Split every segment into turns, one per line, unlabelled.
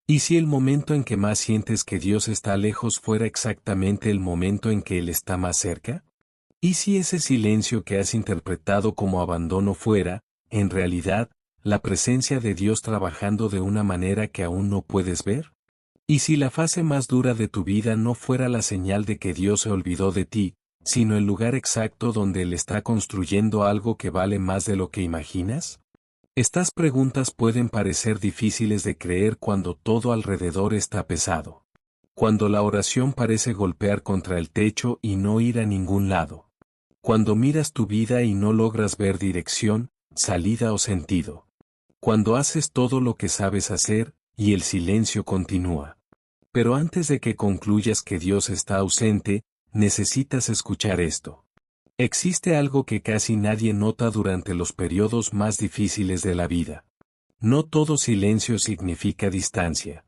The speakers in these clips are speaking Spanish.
¿Y si el momento en que más sientes que Dios está lejos fuera exactamente el momento en que Él está más cerca? ¿Y si ese silencio que has interpretado como abandono fuera, en realidad, la presencia de Dios trabajando de una manera que aún no puedes ver? ¿Y si la fase más dura de tu vida no fuera la señal de que Dios se olvidó de ti, sino el lugar exacto donde Él está construyendo algo que vale más de lo que imaginas? Estas preguntas pueden parecer difíciles de creer cuando todo alrededor está pesado. Cuando la oración parece golpear contra el techo y no ir a ningún lado. Cuando miras tu vida y no logras ver dirección, salida o sentido. Cuando haces todo lo que sabes hacer, y el silencio continúa. Pero antes de que concluyas que Dios está ausente, necesitas escuchar esto. Existe algo que casi nadie nota durante los periodos más difíciles de la vida. No todo silencio significa distancia.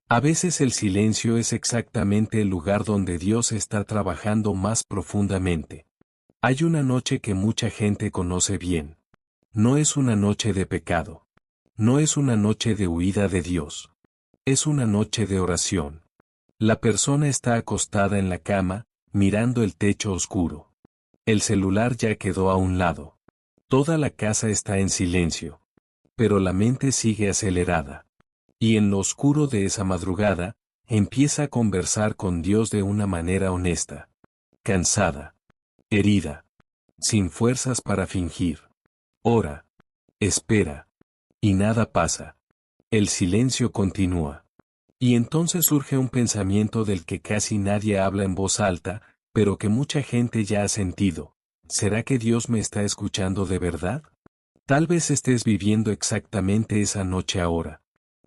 A veces el silencio es exactamente el lugar donde Dios está trabajando más profundamente. Hay una noche que mucha gente conoce bien. No es una noche de pecado. No es una noche de huida de Dios. Es una noche de oración. La persona está acostada en la cama, mirando el techo oscuro. El celular ya quedó a un lado. Toda la casa está en silencio. Pero la mente sigue acelerada. Y en lo oscuro de esa madrugada, empieza a conversar con Dios de una manera honesta. Cansada. Herida. Sin fuerzas para fingir. Ora. Espera. Y nada pasa. El silencio continúa. Y entonces surge un pensamiento del que casi nadie habla en voz alta, pero que mucha gente ya ha sentido. ¿Será que Dios me está escuchando de verdad? Tal vez estés viviendo exactamente esa noche ahora.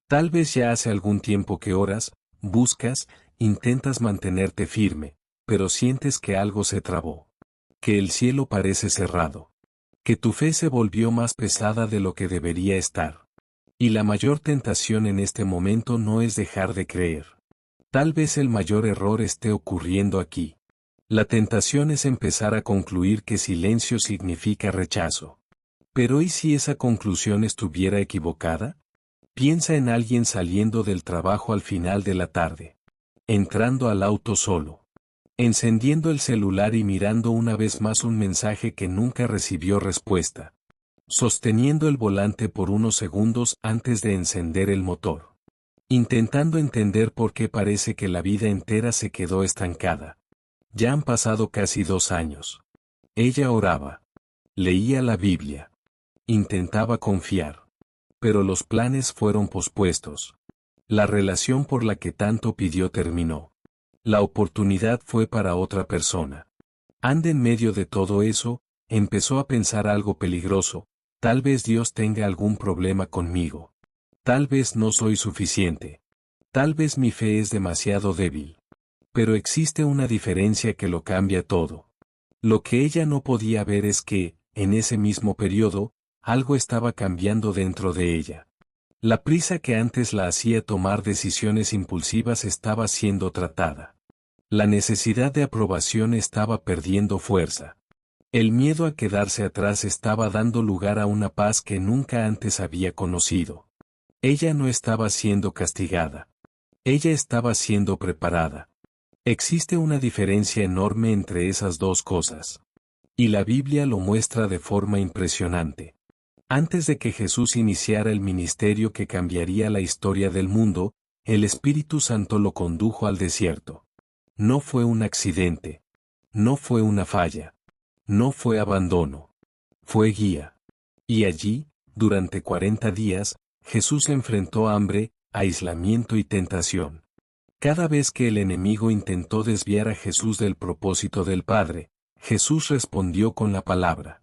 Tal vez ya hace algún tiempo que oras, buscas, intentas mantenerte firme, pero sientes que algo se trabó. Que el cielo parece cerrado. Que tu fe se volvió más pesada de lo que debería estar. Y la mayor tentación en este momento no es dejar de creer. Tal vez el mayor error esté ocurriendo aquí. La tentación es empezar a concluir que silencio significa rechazo. Pero ¿y si esa conclusión estuviera equivocada? Piensa en alguien saliendo del trabajo al final de la tarde. Entrando al auto solo. Encendiendo el celular y mirando una vez más un mensaje que nunca recibió respuesta. Sosteniendo el volante por unos segundos antes de encender el motor. Intentando entender por qué parece que la vida entera se quedó estancada. Ya han pasado casi 2 años. Ella oraba. Leía la Biblia. Intentaba confiar. Pero los planes fueron pospuestos. La relación por la que tanto pidió terminó. La oportunidad fue para otra persona. Anda en medio de todo eso, empezó a pensar algo peligroso. Tal vez Dios tenga algún problema conmigo. Tal vez no soy suficiente. Tal vez mi fe es demasiado débil. Pero existe una diferencia que lo cambia todo. Lo que ella no podía ver es que, en ese mismo periodo, algo estaba cambiando dentro de ella. La prisa que antes la hacía tomar decisiones impulsivas estaba siendo tratada. La necesidad de aprobación estaba perdiendo fuerza. El miedo a quedarse atrás estaba dando lugar a una paz que nunca antes había conocido. Ella no estaba siendo castigada. Ella estaba siendo preparada. Existe una diferencia enorme entre esas dos cosas. Y la Biblia lo muestra de forma impresionante. Antes de que Jesús iniciara el ministerio que cambiaría la historia del mundo, el Espíritu Santo lo condujo al desierto. No fue un accidente. No fue una falla. No fue abandono. Fue guía. Y allí, durante 40 días, Jesús enfrentó hambre, aislamiento y tentación. Cada vez que el enemigo intentó desviar a Jesús del propósito del Padre, Jesús respondió con la palabra.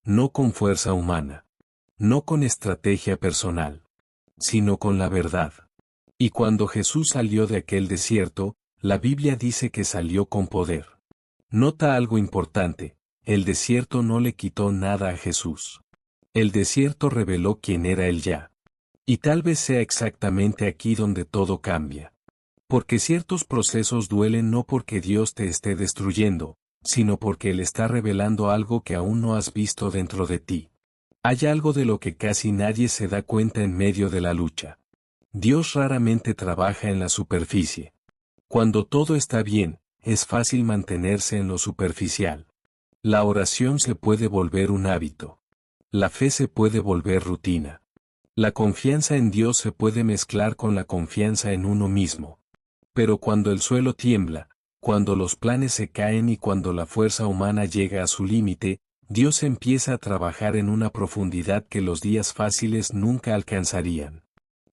No con fuerza humana. No con estrategia personal. Sino con la verdad. Y cuando Jesús salió de aquel desierto, la Biblia dice que salió con poder. Nota algo importante, el desierto no le quitó nada a Jesús. El desierto reveló quién era él ya. Y tal vez sea exactamente aquí donde todo cambia. Porque ciertos procesos duelen no porque Dios te esté destruyendo, sino porque Él está revelando algo que aún no has visto dentro de ti. Hay algo de lo que casi nadie se da cuenta en medio de la lucha. Dios raramente trabaja en la superficie. Cuando todo está bien, es fácil mantenerse en lo superficial. La oración se puede volver un hábito. La fe se puede volver rutina. La confianza en Dios se puede mezclar con la confianza en uno mismo. Pero cuando el suelo tiembla, cuando los planes se caen y cuando la fuerza humana llega a su límite, Dios empieza a trabajar en una profundidad que los días fáciles nunca alcanzarían.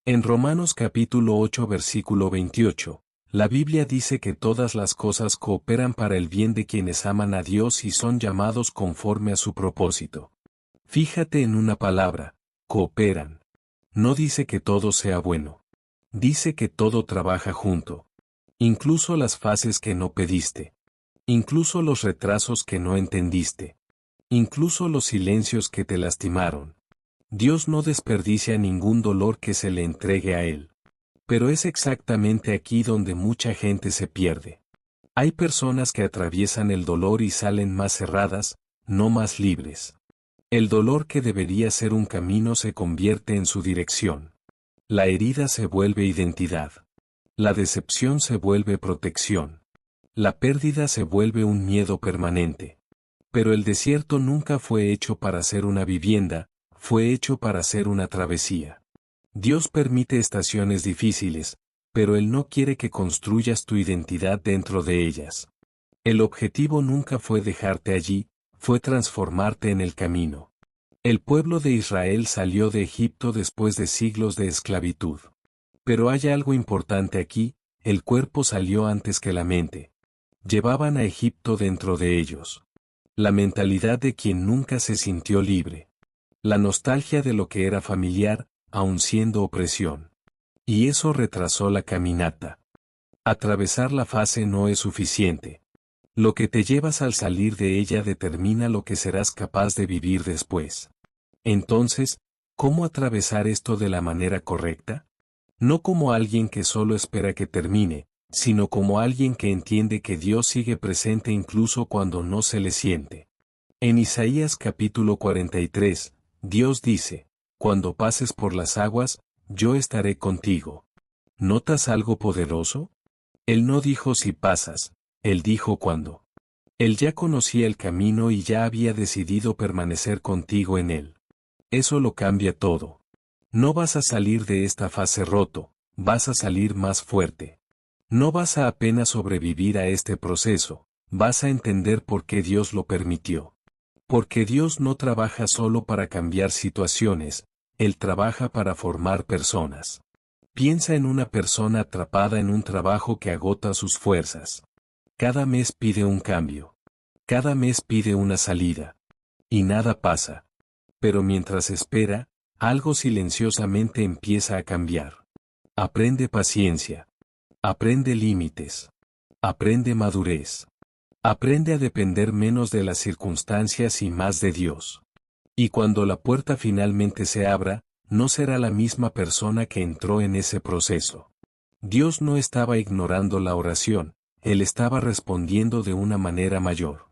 En Romanos capítulo 8 versículo 28, la Biblia dice que todas las cosas cooperan para el bien de quienes aman a Dios y son llamados conforme a su propósito. Fíjate en una palabra, cooperan. No dice que todo sea bueno. Dice que todo trabaja junto. Incluso las fases que no pediste. Incluso los retrasos que no entendiste. Incluso los silencios que te lastimaron. Dios no desperdicia ningún dolor que se le entregue a Él. Pero es exactamente aquí donde mucha gente se pierde. Hay personas que atraviesan el dolor y salen más cerradas, no más libres. El dolor que debería ser un camino se convierte en su dirección. La herida se vuelve identidad. La decepción se vuelve protección. La pérdida se vuelve un miedo permanente. Pero el desierto nunca fue hecho para ser una vivienda, fue hecho para ser una travesía. Dios permite estaciones difíciles, pero Él no quiere que construyas tu identidad dentro de ellas. El objetivo nunca fue dejarte allí, fue transformarte en el camino. El pueblo de Israel salió de Egipto después de siglos de esclavitud. Pero hay algo importante aquí, el cuerpo salió antes que la mente. Llevaban a Egipto dentro de ellos. La mentalidad de quien nunca se sintió libre. La nostalgia de lo que era familiar, aun siendo opresión. Y eso retrasó la caminata. Atravesar la fase no es suficiente. Lo que te llevas al salir de ella determina lo que serás capaz de vivir después. Entonces, ¿cómo atravesar esto de la manera correcta? No como alguien que solo espera que termine, sino como alguien que entiende que Dios sigue presente incluso cuando no se le siente. En Isaías capítulo 43, Dios dice, cuando pases por las aguas, yo estaré contigo. ¿Notas algo poderoso? Él no dijo si pasas, Él dijo cuándo. Él ya conocía el camino y ya había decidido permanecer contigo en él. Eso lo cambia todo. No vas a salir de esta fase roto, vas a salir más fuerte. No vas a apenas sobrevivir a este proceso, vas a entender por qué Dios lo permitió. Porque Dios no trabaja solo para cambiar situaciones, Él trabaja para formar personas. Piensa en una persona atrapada en un trabajo que agota sus fuerzas. Cada mes pide un cambio. Cada mes pide una salida. Y nada pasa. Pero mientras espera, algo silenciosamente empieza a cambiar. Aprende paciencia. Aprende límites. Aprende madurez. Aprende a depender menos de las circunstancias y más de Dios. Y cuando la puerta finalmente se abra, no será la misma persona que entró en ese proceso. Dios no estaba ignorando la oración, Él estaba respondiendo de una manera mayor.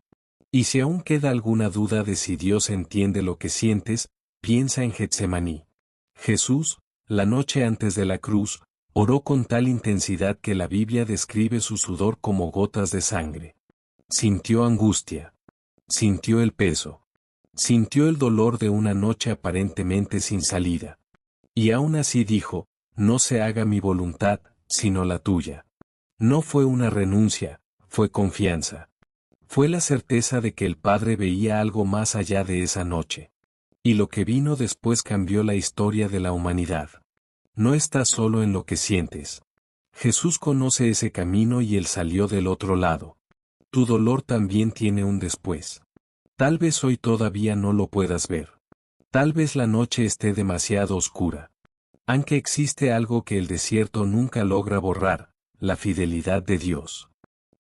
Y si aún queda alguna duda de si Dios entiende lo que sientes, piensa en Getsemaní. Jesús, la noche antes de la cruz, oró con tal intensidad que la Biblia describe su sudor como gotas de sangre. Sintió angustia. Sintió el peso. Sintió el dolor de una noche aparentemente sin salida. Y aún así dijo, no se haga mi voluntad, sino la tuya. No fue una renuncia, fue confianza. Fue la certeza de que el Padre veía algo más allá de esa noche. Y lo que vino después cambió la historia de la humanidad. No estás solo en lo que sientes. Jesús conoce ese camino y Él salió del otro lado. Tu dolor también tiene un después. Tal vez hoy todavía no lo puedas ver. Tal vez la noche esté demasiado oscura. Aunque existe algo que el desierto nunca logra borrar, la fidelidad de Dios.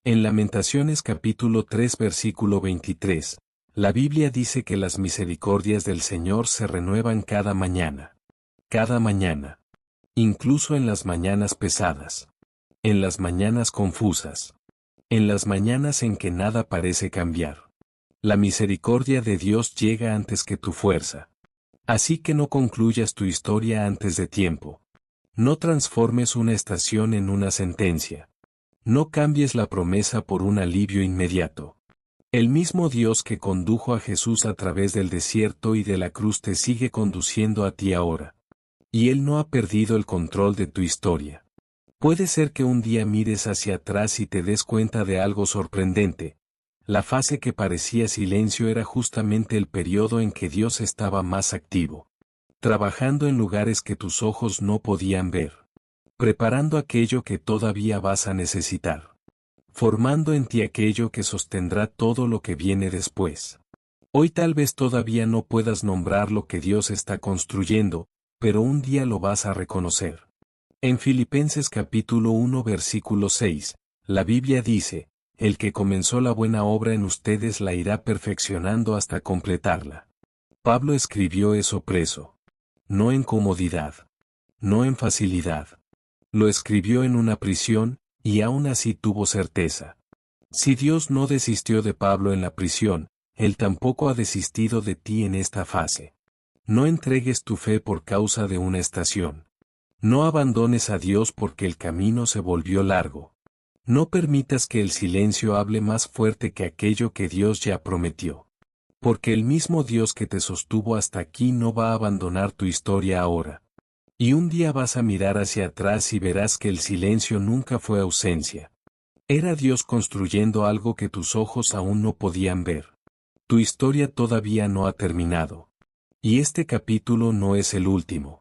En Lamentaciones capítulo 3 versículo 23, la Biblia dice que las misericordias del Señor se renuevan cada mañana. Cada mañana. Incluso en las mañanas pesadas. En las mañanas confusas. En las mañanas en que nada parece cambiar. La misericordia de Dios llega antes que tu fuerza. Así que no concluyas tu historia antes de tiempo. No transformes una estación en una sentencia. No cambies la promesa por un alivio inmediato. El mismo Dios que condujo a Jesús a través del desierto y de la cruz te sigue conduciendo a ti ahora. Y Él no ha perdido el control de tu historia. Puede ser que un día mires hacia atrás y te des cuenta de algo sorprendente. La fase que parecía silencio era justamente el periodo en que Dios estaba más activo. Trabajando en lugares que tus ojos no podían ver. Preparando aquello que todavía vas a necesitar. Formando en ti aquello que sostendrá todo lo que viene después. Hoy tal vez todavía no puedas nombrar lo que Dios está construyendo, pero un día lo vas a reconocer. En Filipenses capítulo 1 versículo 6, la Biblia dice, el que comenzó la buena obra en ustedes la irá perfeccionando hasta completarla. Pablo escribió eso preso. No en comodidad. No en facilidad. Lo escribió en una prisión, y aún así tuvo certeza. Si Dios no desistió de Pablo en la prisión, Él tampoco ha desistido de ti en esta fase. No entregues tu fe por causa de una estación. No abandones a Dios porque el camino se volvió largo. No permitas que el silencio hable más fuerte que aquello que Dios ya prometió. Porque el mismo Dios que te sostuvo hasta aquí no va a abandonar tu historia ahora. Y un día vas a mirar hacia atrás y verás que el silencio nunca fue ausencia. Era Dios construyendo algo que tus ojos aún no podían ver. Tu historia todavía no ha terminado. Y este capítulo no es el último.